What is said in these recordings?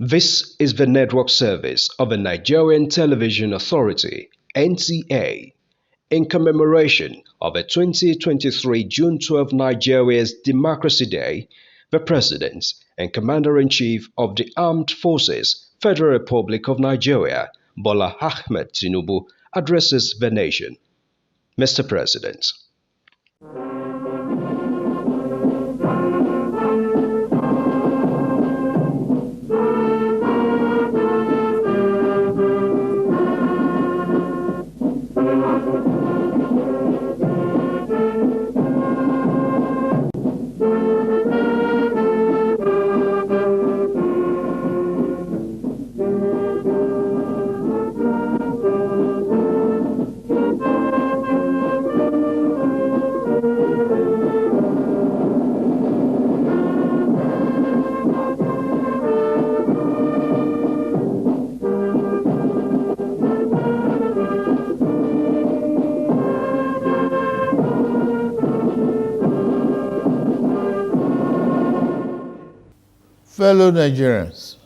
This is the network service of the Nigerian Television Authority (NTA) in commemoration of the 2023 June 12 Nigeria's Democracy Day. The President and Commander-in-Chief of the Armed Forces, Federal Republic of Nigeria, Bola Ahmed Tinubu, addresses the nation. Mr. President. Fellow Nigerians,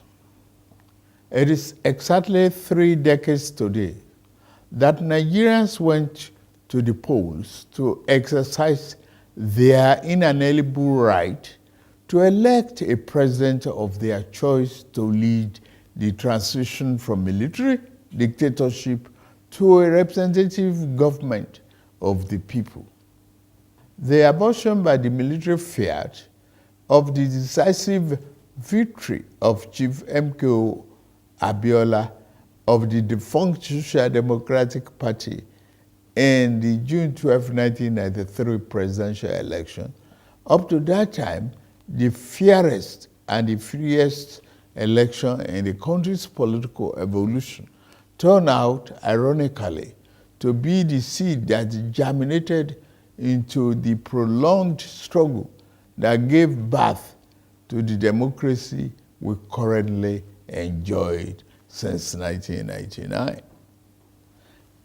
it is exactly 3 decades today that Nigerians went to the polls to exercise their inalienable right to elect a president of their choice to lead the transition from military dictatorship to a representative government of the people. The abortion by the military fiat of the decisive victory of Chief MKO Abiola of the defunct Social Democratic Party in the June 12, 1993 presidential election, up to that time, the fairest and the freest election in the country's political evolution, turned out, ironically, to be the seed that germinated into the prolonged struggle that gave birth to the democracy we currently enjoyed since 1999.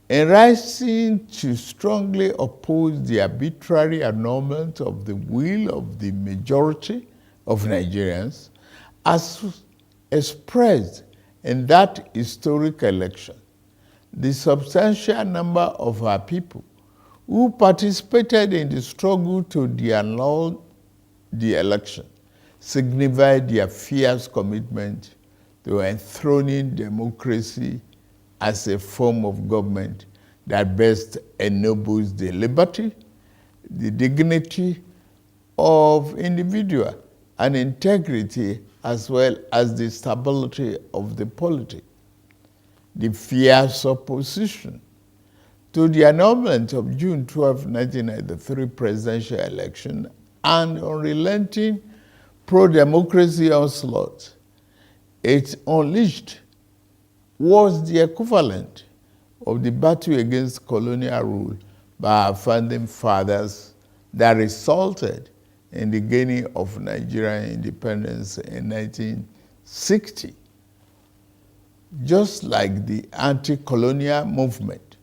In rising to strongly oppose the arbitrary annulment of the will of the majority of Nigerians, as expressed in that historic election, the substantial number of our people who participated in the struggle to annul the election signified their fierce commitment to enthroning democracy as a form of government that best enables the liberty, the dignity of individual, and integrity, as well as the stability of the polity. The fierce opposition to the annulment of June 12, 1993 presidential election and unrelenting pro-democracy onslaught it unleashed was the equivalent of the battle against colonial rule by our founding fathers that resulted in the gaining of Nigerian independence in 1960. Just like the anti-colonial movement,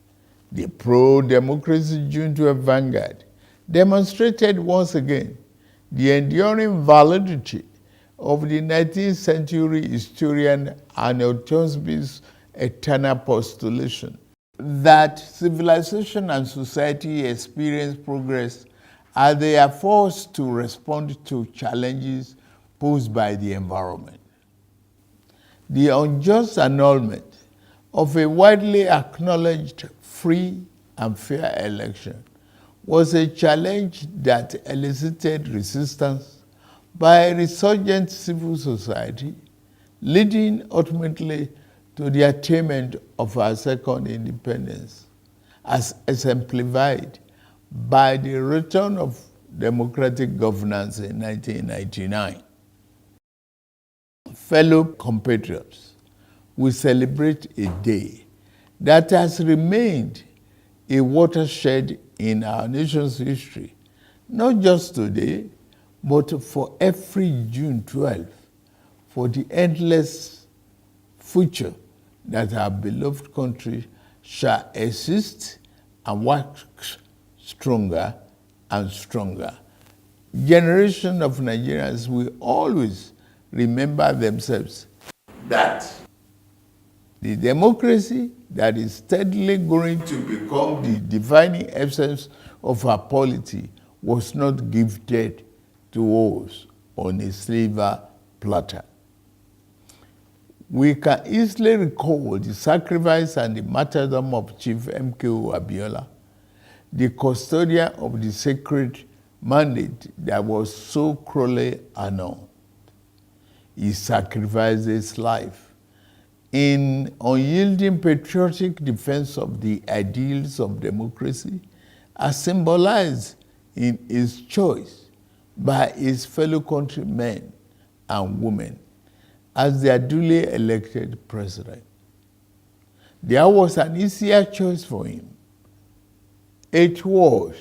the pro-democracy June 12 vanguard demonstrated once again the enduring validity of the 19th century historian Arnold Toynbee's eternal postulation that civilization and society experience progress as they are forced to respond to challenges posed by the environment. The unjust annulment of a widely acknowledged free and fair election was a challenge that elicited resistance by a resurgent civil society, leading ultimately to the attainment of our second independence, as exemplified by the return of democratic governance in 1999. Fellow compatriots, we celebrate a day that has remained a watershed in our nation's history, not just today, but for every June 12, for the endless future that our beloved country shall exist and work stronger and stronger. Generation of Nigerians will always remember themselves that the democracy that is steadily going to become the defining essence of our polity was not gifted to us on a silver platter. We can easily recall the sacrifice and the martyrdom of Chief MKO Abiola, the custodian of the sacred mandate that was so cruelly annulled. He sacrificed his life in unyielding patriotic defense of the ideals of democracy, as symbolized in his choice by his fellow countrymen and women as their duly elected president. There was an easier choice for him. It was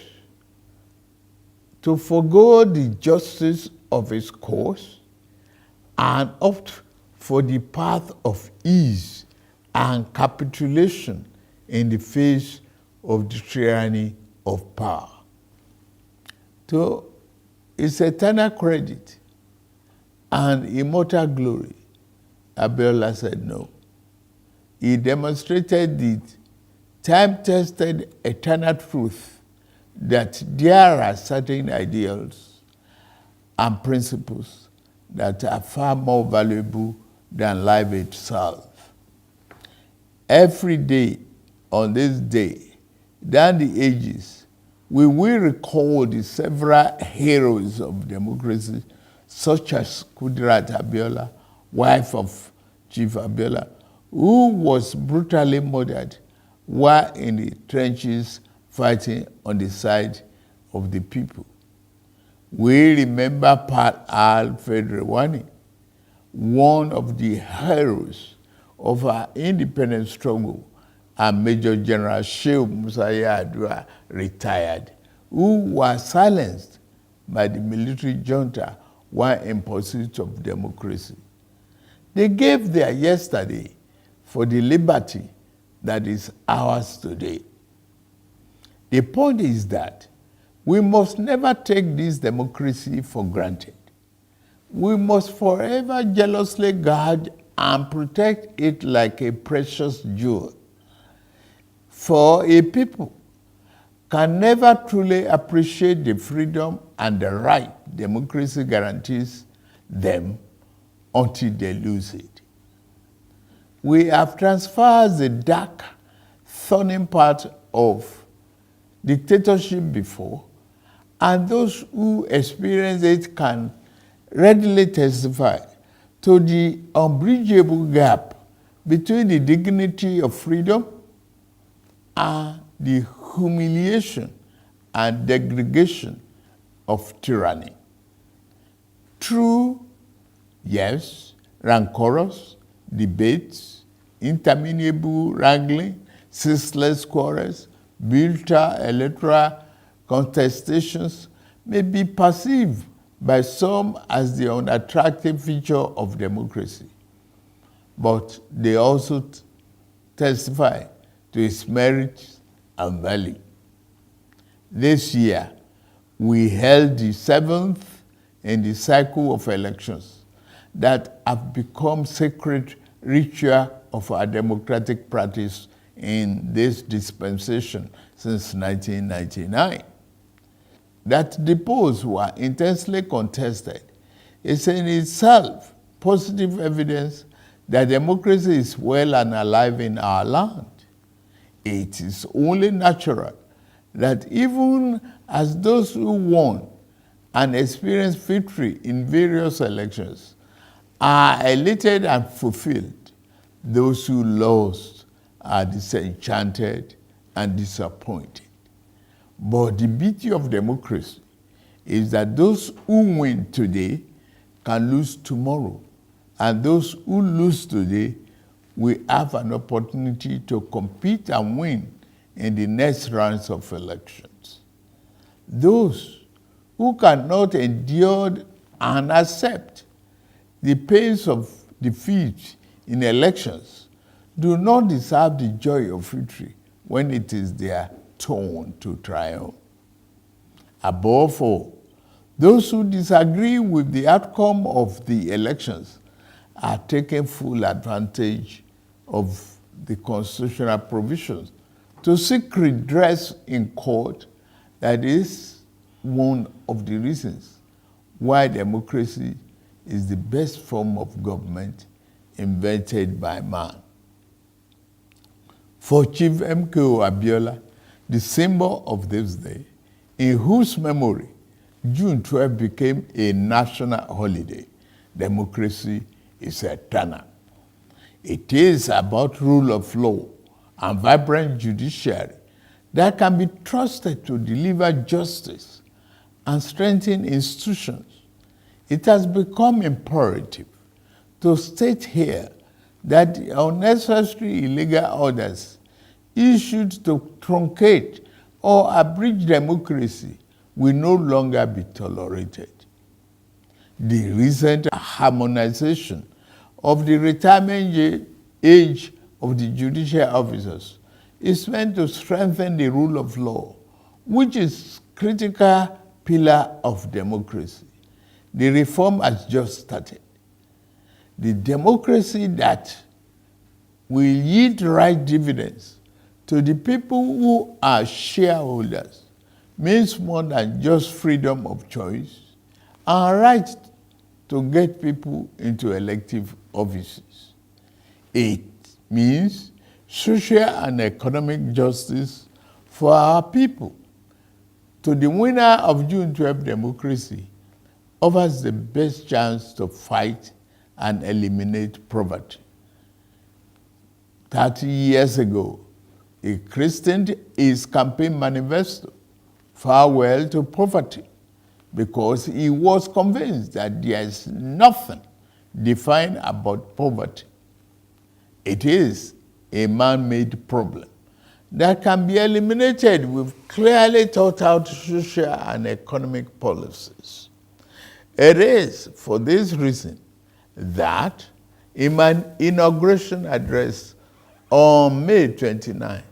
to forgo the justice of his cause and opt for the path of ease and capitulation in the face of the tyranny of power. To his eternal credit and immortal glory, Abiola said no. He demonstrated the time-tested eternal truth that there are certain ideals and principles that are far more valuable than life itself. Every day on this day, down the ages, we will recall the several heroes of democracy, such as Kudirat Abiola, wife of Chief Abiola, who was brutally murdered while in the trenches fighting on the side of the people. We remember Pat Alfred Rewani, one of the heroes of our independence struggle, and Major General Shehu Musa Yar'Adua, retired, who was silenced by the military junta while in pursuit of democracy. They gave their yesterday for the liberty that is ours today. The point is that we must never take this democracy for granted. We must forever jealously guard and protect it like a precious jewel. For a people can never truly appreciate the freedom and the right democracy guarantees them until they lose it. We have transferred the dark, thorny part of dictatorship before, and those who experience it can readily testify to the unbridgeable gap between the dignity of freedom and the humiliation and degradation of tyranny. True, yes, rancorous debates, interminable wrangling, ceaseless quarrels, bitter electoral contestations may be perceived by some as the unattractive feature of democracy, but they also testify to its merits and value. This year, we held the 7th in the cycle of elections that have become sacred ritual of our democratic practice in this dispensation since 1999. That the polls were intensely contested is in itself positive evidence that democracy is well and alive in our land. It is only natural that even as those who won and experienced victory in various elections are elated and fulfilled, those who lost are disenchanted and disappointed. But the beauty of democracy is that those who win today can lose tomorrow, and those who lose today will have an opportunity to compete and win in the next rounds of elections. Those who cannot endure and accept the pains of defeat in elections do not deserve the joy of victory when it is their turn to triumph. Above all, those who disagree with the outcome of the elections are taking full advantage of the constitutional provisions to seek redress in court. That is one of the reasons why democracy is the best form of government invented by man. For Chief M.K.O. Abiola, the symbol of this day, in whose memory June 12 became a national holiday, democracy is eternal. It is about rule of law and vibrant judiciary that can be trusted to deliver justice and strengthen institutions. It has become imperative to state here that the unnecessary illegal orders issued to truncate or abridge democracy will no longer be tolerated. The recent harmonization of the retirement age of the judicial officers is meant to strengthen the rule of law, which is a critical pillar of democracy. The reform has just started. The democracy that will yield right dividends to the people who are shareholders means more than just freedom of choice and right to get people into elective offices. It means social and economic justice for our people. To the winner of June 12 democracy offers the best chance to fight and eliminate poverty. 30 years ago, he christened his campaign manifesto, Farewell to Poverty, because he was convinced that there is nothing defined about poverty. It is a man-made problem that can be eliminated with clearly thought out social and economic policies. It is for this reason that in my inauguration address on May 29,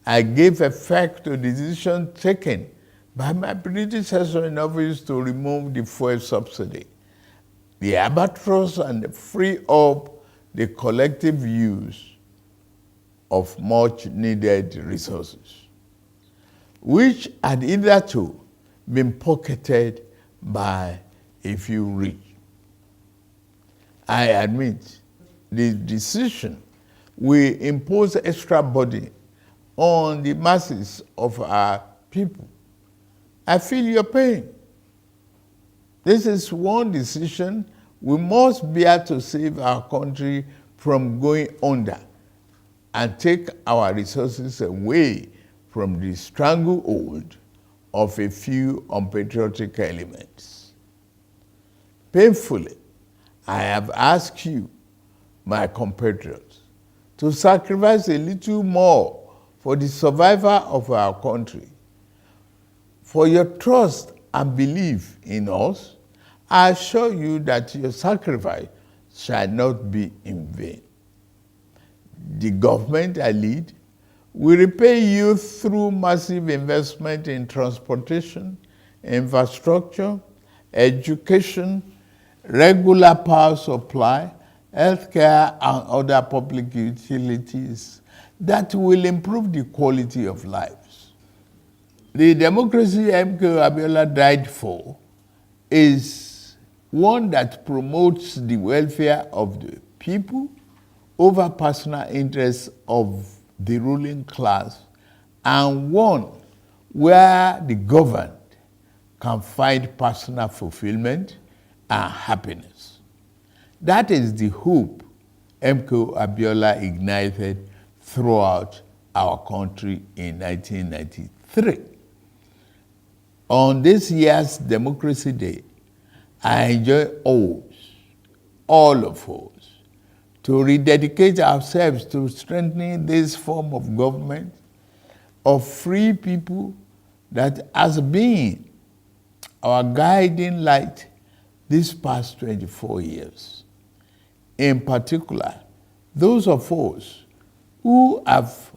I gave effect to the decision taken by my predecessor in office to remove the fuel subsidy, the albatross, and free up the collective use of much needed resources, which had hitherto been pocketed by a few rich. I admit the decision will impose extra burden on the masses of our people. I feel your pain. This is one decision we must bear to save our country from going under and take our resources away from the stranglehold of a few unpatriotic elements. Painfully, I have asked you, my compatriots, to sacrifice a little more for the survival of our country. For your trust and belief in us, I assure you that your sacrifice shall not be in vain. The government I lead will repay you through massive investment in transportation, infrastructure, education, regular power supply, healthcare, and other public utilities that will improve the quality of lives. The democracy M.K. Abiola died for is one that promotes the welfare of the people over personal interests of the ruling class, and one where the governed can find personal fulfillment and happiness. That is the hope M.K. Abiola ignited throughout our country in 1993. On this year's Democracy Day, I enjoy all of us, to rededicate ourselves to strengthening this form of government of free people that has been our guiding light these past 24 years. In particular, those of us who have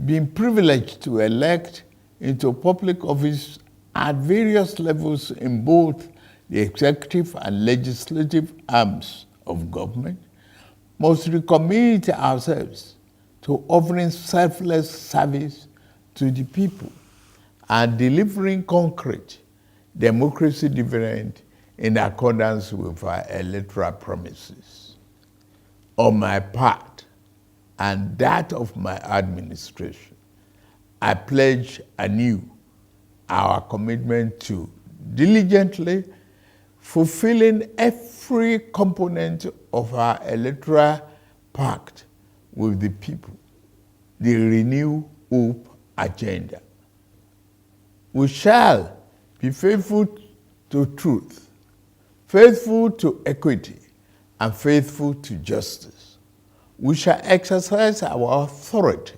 been privileged to elect into public office at various levels in both the executive and legislative arms of government, must recommit ourselves to offering selfless service to the people and delivering concrete democracy dividend in accordance with our electoral promises. On my part and that of my administration, I pledge anew our commitment to diligently fulfilling every component of our electoral pact with the people, the Renew Hope agenda. We shall be faithful to truth, faithful to equity, and faithful to justice. We shall exercise our authority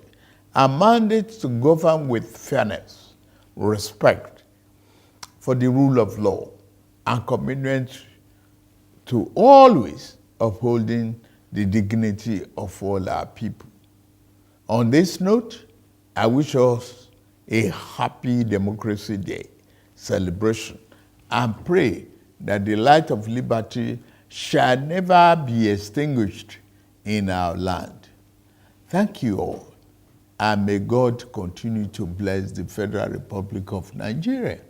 and mandate to govern with fairness, respect for the rule of law, and commitment to always upholding the dignity of all our people. On this note, I wish us a happy Democracy Day celebration and pray that the light of liberty shall never be extinguished in our land. Thank you all, and may God continue to bless the Federal Republic of Nigeria.